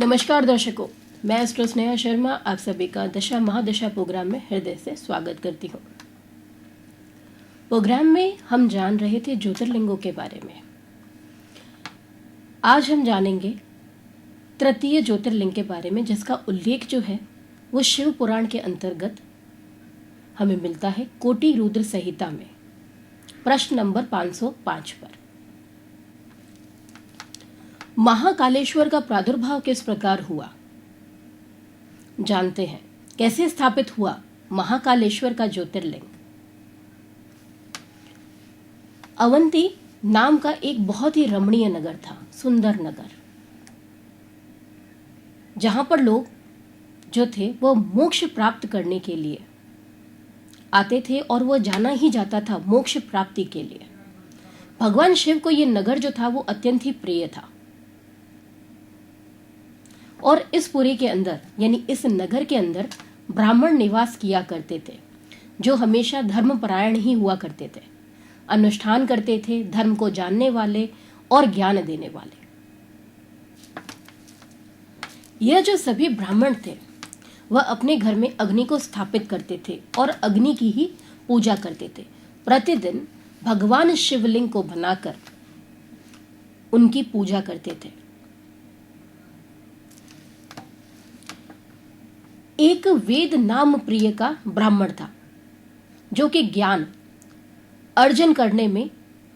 नमस्कार दर्शकों, मैं एस्ट्रो स्नेहा शर्मा आप सभी का दशा महादशा प्रोग्राम में हृदय से स्वागत करती हूँ। प्रोग्राम में हम जान रहे थे ज्योतिर्लिंगों के बारे में। आज हम जानेंगे तृतीय ज्योतिर्लिंग के बारे में, जिसका उल्लेख जो है वो शिव पुराण के अंतर्गत हमें मिलता है कोटि रुद्र संहिता में, प्रश्न नंबर 505 पर। महाकालेश्वर का प्रादुर्भाव किस प्रकार हुआ, जानते हैं। कैसे स्थापित हुआ महाकालेश्वर का ज्योतिर्लिंग। अवंती नाम का एक बहुत ही रमणीय नगर था, सुंदर नगर, जहां पर लोग जो थे वो मोक्ष प्राप्त करने के लिए आते थे और वो जाना ही जाता था मोक्ष प्राप्ति के लिए। भगवान शिव को ये नगर जो था वो अत्यंत ही प्रिय था और इस पुरी के अंदर यानी इस नगर के अंदर ब्राह्मण निवास किया करते थे, जो हमेशा धर्मपरायण ही हुआ करते थे, अनुष्ठान करते थे, धर्म को जानने वाले और ज्ञान देने वाले। यह जो सभी ब्राह्मण थे वह अपने घर में अग्नि को स्थापित करते थे और अग्नि की ही पूजा करते थे। प्रतिदिन भगवान शिवलिंग को बनाकर उनकी पूजा करते थे। एक वेद नाम प्रिय का ब्राह्मण था, जो कि ज्ञान अर्जन करने में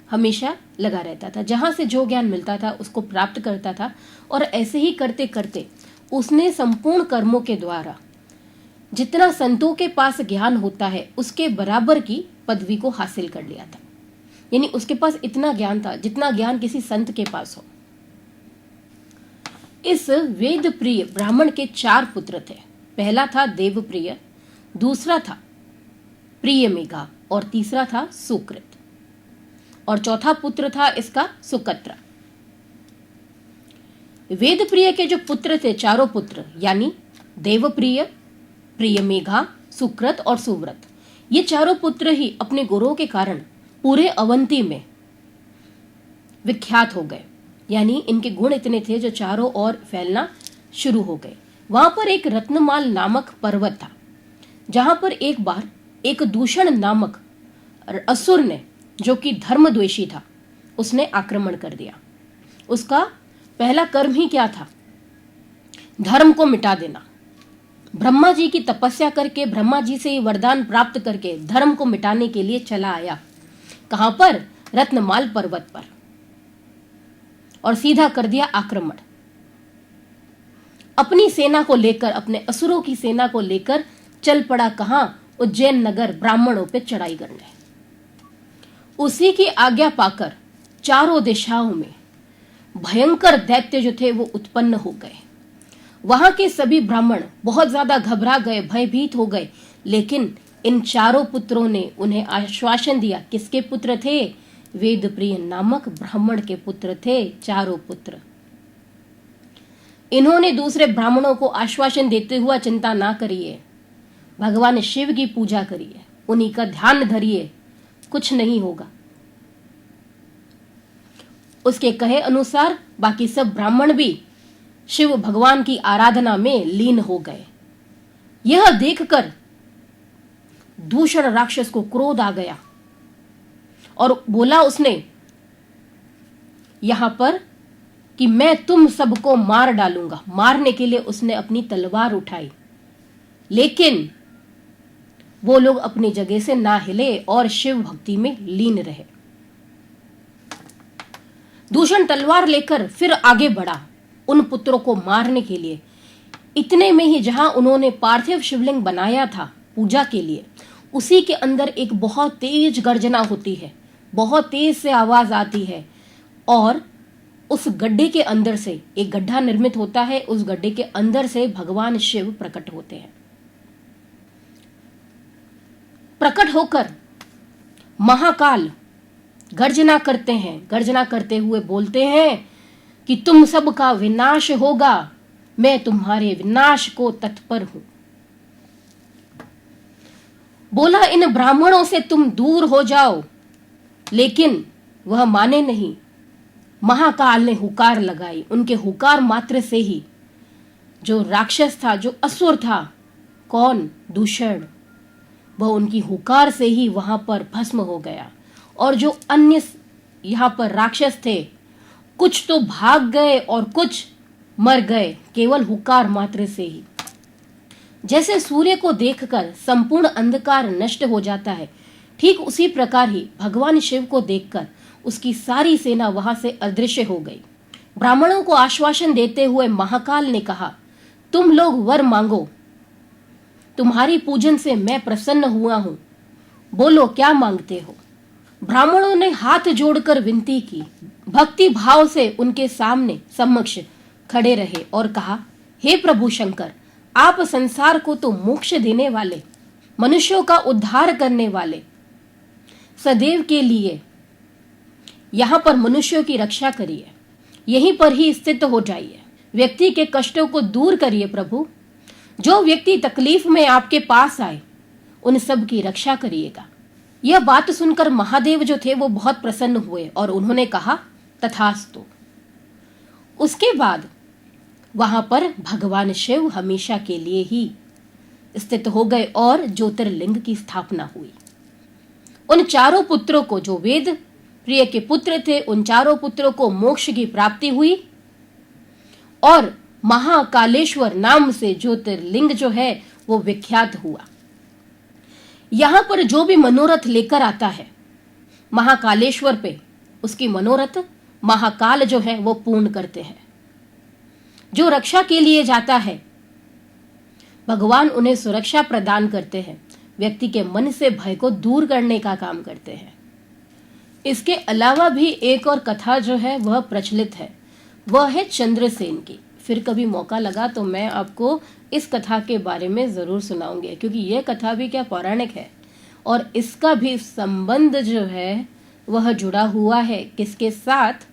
हमेशा लगा रहता था। जहां से जो ज्ञान मिलता था उसको प्राप्त करता था और ऐसे ही करते करते उसने संपूर्ण कर्मों के द्वारा जितना संतों के पास ज्ञान होता है उसके बराबर की पदवी को हासिल कर लिया था। यानी उसके पास इतना ज्ञान था जितना ज्ञान किसी संत के पास हो। इस वेद प्रिय ब्राह्मण के 4 पुत्र थे। पहला था देवप्रिय, दूसरा था प्रिय मेघा और तीसरा था सुकृत और चौथा पुत्र था इसका सुकत्र। वेद प्रिय के जो पुत्र थे, चारों पुत्र यानी देवप्रिय, प्रिय मेघा, सुकृत और सुव्रत, ये चारों पुत्र ही अपने गुरुओं के कारण पूरे अवंती में विख्यात हो गए। यानी इनके गुण इतने थे जो चारों ओर फैलना शुरू हो गए। वहां पर एक रत्नमाल नामक पर्वत था, जहां पर एक बार एक दूषण नामक असुर ने, जो कि धर्मद्वेषी था, उसने आक्रमण कर दिया। उसका पहला कर्म ही क्या था? धर्म को मिटा देना। ब्रह्मा जी की तपस्या करके, ब्रह्मा जी से वरदान प्राप्त करके धर्म को मिटाने के लिए चला आया। कहां पर? रत्नमाल पर्वत पर, और सीधा कर दिया आक्रमण। अपनी सेना को लेकर, अपने असुरों की सेना को लेकर चल पड़ा कहां? उज्जैन नगर ब्राह्मणों पे चढ़ाई करने। उसी की आज्ञा पाकर चारों दिशाओं में भयंकर दैत्य जो थे वो उत्पन्न हो गए। वहां के सभी ब्राह्मण बहुत ज्यादा घबरा गए, भयभीत हो गए। लेकिन इन चारों पुत्रों ने उन्हें आश्वासन दिया। किसके पुत्र थे? वेदप्रिय नामक ब्राह्मण के पुत्र थे चारों पुत्र। इन्होंने दूसरे ब्राह्मणों को आश्वासन देते हुआ, चिंता ना करिए, भगवान शिव की पूजा करिए, उन्हीं का ध्यान धरिए, कुछ नहीं होगा। उसके कहे अनुसार बाकी सब ब्राह्मण भी शिव भगवान की आराधना में लीन हो गए। यह देखकर दूषण राक्षस को क्रोध आ गया और बोला उसने यहां पर कि मैं तुम सबको मार डालूंगा। मारने के लिए उसने अपनी तलवार उठाई, लेकिन वो लोग अपनी जगह से ना हिले और शिव भक्ति में लीन रहे। दूषण तलवार लेकर फिर आगे बढ़ा उन पुत्रों को मारने के लिए। इतने में ही जहां उन्होंने पार्थिव शिवलिंग बनाया था पूजा के लिए, उसी के अंदर एक बहुत तेज गर्जना होती है, बहुत तेज से आवाज आती है और उस गड्ढे के अंदर से एक गड्ढा निर्मित होता है। उस गड्ढे के अंदर से भगवान शिव प्रकट होते हैं। प्रकट होकर महाकाल गर्जना करते हैं। गर्जना करते हुए बोलते हैं कि तुम सबका विनाश होगा, मैं तुम्हारे विनाश को तत्पर हूं। बोला इन ब्राह्मणों से तुम दूर हो जाओ, लेकिन वह माने नहीं। महाकाल ने हुकार लगाई। उनके हुकार मात्र से ही जो राक्षस था, जो असुर था, कौन? दूषण, वह उनकी हुकार से ही वहां पर भस्म हो गया। और जो अन्य यहां पर राक्षस थे, कुछ तो भाग गए और कुछ मर गए केवल हुकार मात्र से ही। जैसे सूर्य को देखकर संपूर्ण अंधकार नष्ट हो जाता है, ठीक उसी प्रकार ही भगवान शिव को देखकर उसकी सारी सेना वहां से अदृश्य हो गई। ब्राह्मणों को आश्वासन देते हुए महाकाल ने कहा, तुम लोग वर मांगो, तुम्हारी पूजन से मैं प्रसन्न हुआ हूं, बोलो क्या मांगते हो। ब्राह्मणों ने हाथ जोड़कर विनती की, भक्ति भाव से उनके सामने समक्ष खड़े रहे और कहा, हे प्रभु शंकर, आप संसार को तो मोक्ष देने वाले, मनुष्यों का उद्धार करने वाले, सदैव के लिए यहां पर मनुष्यों की रक्षा करिए, यहीं पर ही स्थित हो जाइए, व्यक्ति के कष्टों को दूर करिए प्रभु। जो व्यक्ति तकलीफ में आपके पास आए उन सब की रक्षा करिएगा। यह बात सुनकर महादेव जो थे वो बहुत प्रसन्न हुए और उन्होंने कहा, तथास्तु। उसके बाद वहां पर भगवान शिव हमेशा के लिए ही स्थित हो गए और ज्योतिर्लिंग की स्थापना हुई। उन चारों पुत्रों को, जो वेद प्रिय के पुत्र थे, उन चारों पुत्रों को मोक्ष की प्राप्ति हुई और महाकालेश्वर नाम से ज्योतिर्लिंग जो है वो विख्यात हुआ। यहां पर जो भी मनोरथ लेकर आता है महाकालेश्वर पे, उसकी मनोरथ महाकाल जो है वो पूर्ण करते हैं। जो रक्षा के लिए जाता है, भगवान उन्हें सुरक्षा प्रदान करते हैं, व्यक्ति के मन से भय को दूर करने का काम करते हैं। इसके अलावा भी एक और कथा जो है वह प्रचलित है, वह है चंद्रसेन की। फिर कभी मौका लगा तो मैं आपको इस कथा के बारे में जरूर सुनाऊंगी, क्योंकि यह कथा भी क्या पौराणिक है और इसका भी संबंध जो है वह जुड़ा हुआ है किसके साथ?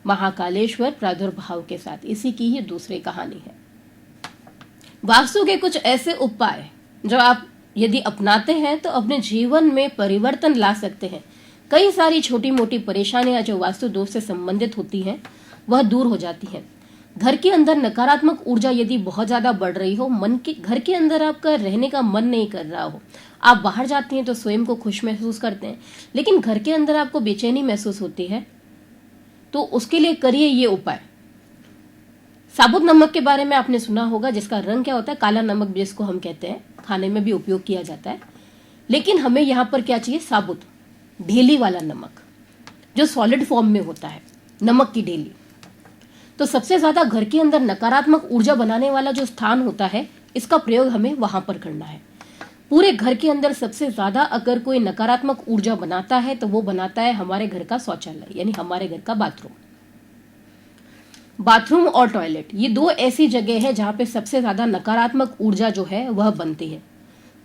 महाकालेश्वर प्रादुर्भाव के साथ। इसी की ही दूसरी कहानी है। वास्तु के कुछ ऐसे उपाय जो आप यदि अपनाते हैं तो अपने जीवन में परिवर्तन ला सकते हैं। कई सारी छोटी मोटी परेशानियां जो वास्तु दोष से संबंधित होती हैं वह दूर हो जाती हैं। घर के अंदर नकारात्मक ऊर्जा यदि बहुत ज्यादा बढ़ रही हो, घर के अंदर आपका रहने का मन नहीं कर रहा हो, आप बाहर जाते हैं तो स्वयं को खुश महसूस करते हैं, लेकिन घर के अंदर आपको बेचैनी महसूस होती है, तो उसके लिए करिए ये उपाय। साबुत नमक के बारे में आपने सुना होगा, जिसका रंग क्या होता है? काला नमक जिसको हम कहते हैं, खाने में भी उपयोग किया जाता है। लेकिन हमें यहाँ पर क्या चाहिए? साबुत ढेली वाला नमक, जो सॉलिड फॉर्म में होता है, नमक की ढेली। तो सबसे ज्यादा घर के अंदर नकारात्मक ऊर्जा बनाने वाला जो स्थान होता है, इसका प्रयोग हमें वहां पर करना है। पूरे घर के अंदर सबसे ज्यादा अगर कोई नकारात्मक ऊर्जा बनाता है तो वो बनाता है हमारे घर का शौचालय, यानी हमारे घर का बाथरूम और टॉयलेट। ये दो ऐसी जगह है जहां पे सबसे ज्यादा नकारात्मक ऊर्जा जो है वह बनती है।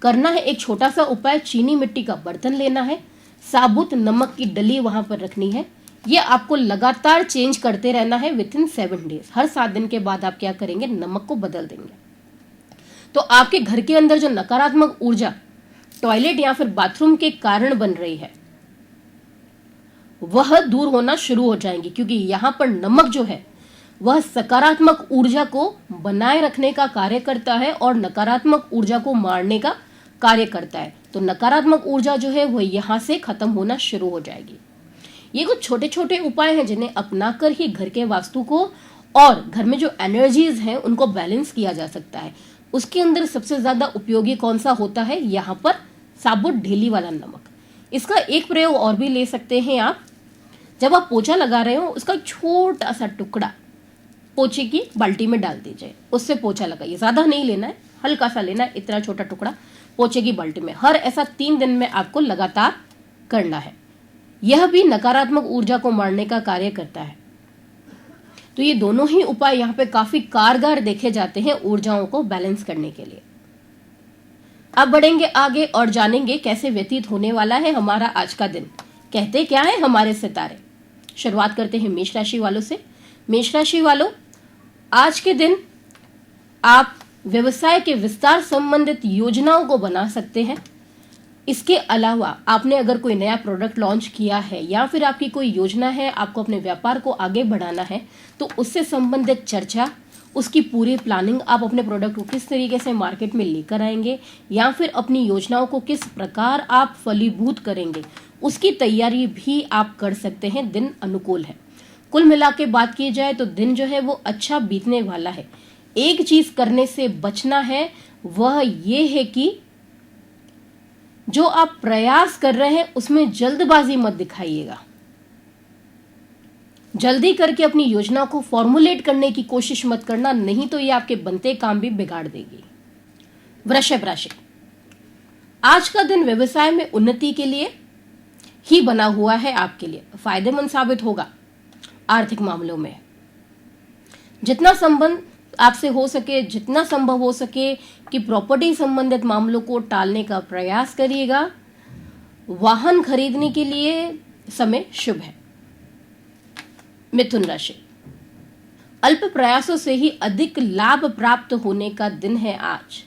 करना है एक छोटा सा उपाय, चीनी मिट्टी का बर्तन लेना है, साबुत नमक की डली वहां पर रखनी है। ये आपको लगातार चेंज करते रहना है विथिन 7 डेज। हर 7 दिन के बाद आप क्या करेंगे? नमक को बदल देंगे। तो आपके घर के अंदर जो नकारात्मक ऊर्जा टॉयलेट या फिर बाथरूम के कारण बन रही है वह दूर होना शुरू हो जाएंगी, क्योंकि यहां पर नमक जो है वह सकारात्मक ऊर्जा को बनाए रखने का कार्य करता है और नकारात्मक ऊर्जा को मारने का कार्य करता है। तो नकारात्मक ऊर्जा जो है वह यहां से खत्म होना शुरू हो जाएगी। ये कुछ छोटे छोटे उपाय हैं जिन्हें अपनाकर ही घर के वास्तु को और घर में जो एनर्जीज हैं उनको बैलेंस किया जा सकता है। उसके अंदर सबसे ज्यादा उपयोगी कौन सा होता है? यहाँ पर साबुत ढेली वाला नमक। इसका एक प्रयोग और भी ले सकते हैं आप। जब आप पोछा लगा रहे हो, उसका छोटा सा टुकड़ा पोछे की बाल्टी में डाल दीजिए, उससे पोछा लगाइए। ज्यादा नहीं लेना है, हल्का सा लेना है, इतना छोटा टुकड़ा पोछे की बाल्टी में। हर ऐसा 3 दिन में आपको लगातार करना है। यह भी नकारात्मक ऊर्जा को मारने का कार्य करता है। तो ये दोनों ही उपाय यहाँ पे काफी कारगर देखे जाते हैं ऊर्जाओं को बैलेंस करने के लिए। अब बढ़ेंगे आगे और जानेंगे कैसे व्यतीत होने वाला है हमारा आज का दिन। कहते क्या है हमारे सितारे। शुरुआत करते हैं मेष राशि वालों से। मेष राशि वालों, आज के दिन आप व्यवसाय के विस्तार संबंधित योजनाओं को बना सकते हैं। इसके अलावा आपने अगर कोई नया प्रोडक्ट लॉन्च किया है या फिर आपकी कोई योजना है, आपको अपने व्यापार को आगे बढ़ाना है, तो उससे संबंधित चर्चा उसकी पूरी प्लानिंग, आप अपने प्रोडक्ट को किस तरीके से मार्केट में लेकर आएंगे या फिर अपनी योजनाओं को किस प्रकार आप फलीभूत करेंगे, उसकी तैयारी भी आप कर सकते हैं। दिन अनुकूल है। कुल मिला के बात की जाए तो दिन जो है वो अच्छा बीतने वाला है। एक चीज करने से बचना है, वह ये है कि जो आप प्रयास कर रहे हैं उसमें जल्दबाजी मत दिखाइएगा। जल्दी करके अपनी योजना को फॉर्मुलेट करने की कोशिश मत करना, नहीं तो ये आपके बनते काम भी बिगाड़ देगी। वृषभ राशि, आज का दिन व्यवसाय में उन्नति के लिए ही बना हुआ है। आपके लिए फायदेमंद साबित होगा। आर्थिक मामलों में जितना संबंध आपसे हो सके, जितना संभव हो सके कि प्रॉपर्टी संबंधित मामलों को टालने का प्रयास करिएगा। वाहन खरीदने के लिए समय शुभ है। मिथुन राशि, अल्प प्रयासों से ही अधिक लाभ प्राप्त होने का दिन है आज।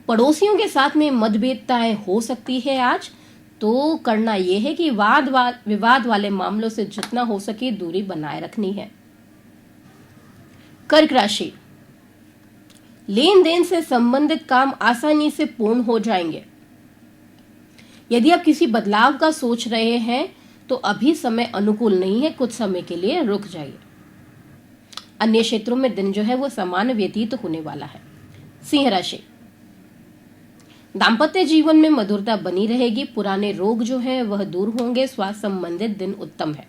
पड़ोसियों के साथ में मतभेदताएं हो सकती है आज, तो करना यह है कि विवाद वाले मामलों से जितना हो सके दूरी बनाए रखनी है। कर्क राशि, लेन देन से संबंधित काम आसानी से पूर्ण हो जाएंगे। यदि आप किसी बदलाव का सोच रहे हैं तो अभी समय अनुकूल नहीं है, कुछ समय के लिए रुक जाइए। अन्य क्षेत्रों में दिन जो है वो सामान्य व्यतीत होने वाला है। सिंह राशि, दाम्पत्य जीवन में मधुरता बनी रहेगी। पुराने रोग जो है वह दूर होंगे। स्वास्थ्य संबंधित दिन उत्तम है।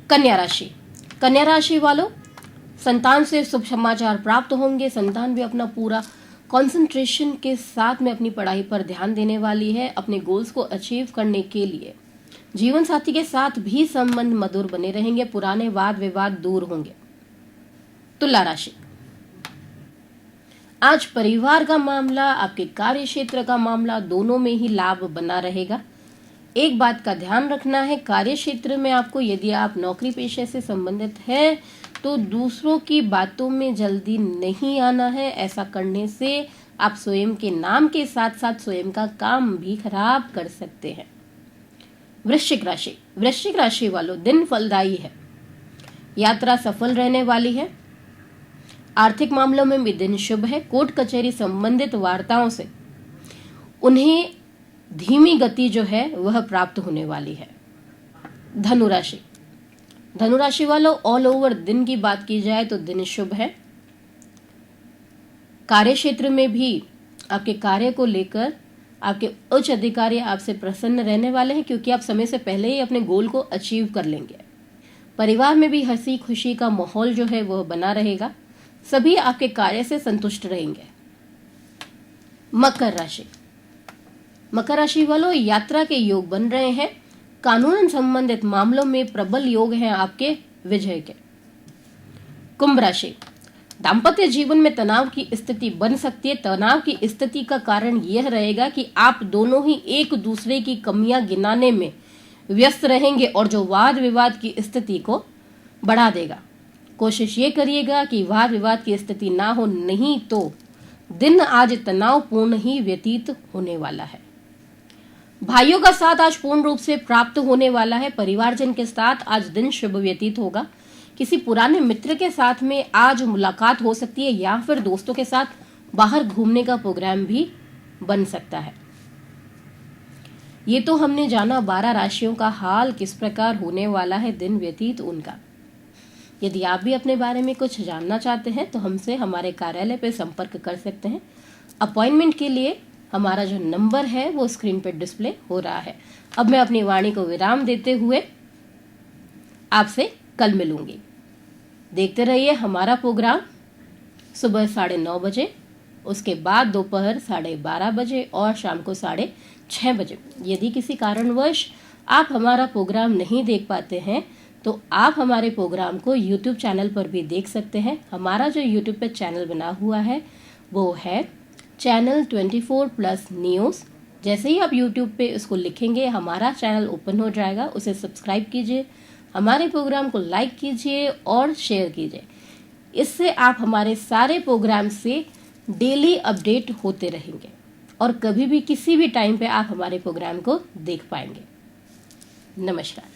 कन्या राशि, कन्या राशि वालों, संतान से शुभ समाचार प्राप्त होंगे। संतान भी अपना पूरा कंसंट्रेशन के साथ में अपनी पढ़ाई पर ध्यान देने वाली है। अपने गोल्स को अचीव करने के लिए जीवन साथी के साथ भी संबंध मधुर बने रहेंगे। पुराने वाद विवाद दूर होंगे। तुला राशि, आज परिवार का मामला, आपके कार्य क्षेत्र का मामला, दोनों में ही लाभ बना रहेगा। एक बात का ध्यान रखना है, कार्य क्षेत्र में आपको, यदि आप नौकरी पेशे से संबंधित है तो दूसरों की बातों में जल्दी नहीं आना है। ऐसा करने से आप स्वयं के नाम के साथ साथ स्वयं का काम भी खराब कर सकते हैं। वृश्चिक राशि, वृश्चिक राशि वालों, दिन फलदायी है। यात्रा सफल रहने वाली है। आर्थिक मामलों में भी दिन शुभ है। कोर्ट कचहरी संबंधित वार्ताओं से उन्हें धीमी गति जो है वह प्राप्त होने वाली है। धनु राशि, धनु राशि वालों, ऑल ओवर दिन की बात की जाए तो दिन शुभ है। कार्य क्षेत्र में भी आपके कार्य को लेकर आपके उच्च अधिकारी आपसे प्रसन्न रहने वाले हैं, क्योंकि आप समय से पहले ही अपने गोल को अचीव कर लेंगे। परिवार में भी हंसी खुशी का माहौल जो है वह बना रहेगा। सभी आपके कार्य से संतुष्ट रहेंगे। मकर राशि, मकर राशि वालों, यात्रा के योग बन रहे हैं। कानून संबंधित मामलों में प्रबल योग हैं आपके विजय के। कुंभ राशि, दाम्पत्य जीवन में तनाव की स्थिति बन सकती है। तनाव की स्थिति का कारण यह रहेगा कि आप दोनों ही एक दूसरे की कमियां गिनाने में व्यस्त रहेंगे और जो वाद विवाद की स्थिति को बढ़ा देगा। कोशिश ये करिएगा कि वाद विवाद की स्थिति ना हो, नहीं तो दिन आज तनावपूर्ण ही व्यतीत होने वाला है। भाइयों का साथ आज पूर्ण रूप से प्राप्त होने वाला है। परिवारजन के साथ आज दिन शुभ व्यतीत होगा। किसी पुराने मित्र के साथ में आज मुलाकात हो सकती है या फिर दोस्तों के साथ बाहर घूमने का प्रोग्राम भी बन सकता है। ये तो हमने जाना 12 राशियों का हाल किस प्रकार होने वाला है दिन व्यतीत उनका। यदि आप भी अपने बारे में कुछ जानना चाहते हैं तो हमसे हमारे कार्यालय पर संपर्क कर सकते हैं। अपॉइंटमेंट के लिए हमारा जो नंबर है वो स्क्रीन पर डिस्प्ले हो रहा है। अब मैं अपनी वाणी को विराम देते हुए आपसे कल मिलूंगी। देखते रहिए हमारा प्रोग्राम सुबह 9:30 बजे, उसके बाद दोपहर 12:30 बजे और शाम को 6:30 बजे। यदि किसी कारणवश आप हमारा प्रोग्राम नहीं देख पाते हैं तो आप हमारे प्रोग्राम को YouTube चैनल पर भी देख सकते हैं। हमारा जो YouTube पे चैनल बना हुआ है वो है चैनल 24+ न्यूज़। जैसे ही आप YouTube पे उसको लिखेंगे हमारा चैनल ओपन हो जाएगा, उसे सब्सक्राइब कीजिए, हमारे प्रोग्राम को लाइक कीजिए और शेयर कीजिए। इससे आप हमारे सारे प्रोग्राम से डेली अपडेट होते रहेंगे और कभी भी किसी भी टाइम पे आप हमारे प्रोग्राम को देख पाएंगे। नमस्कार।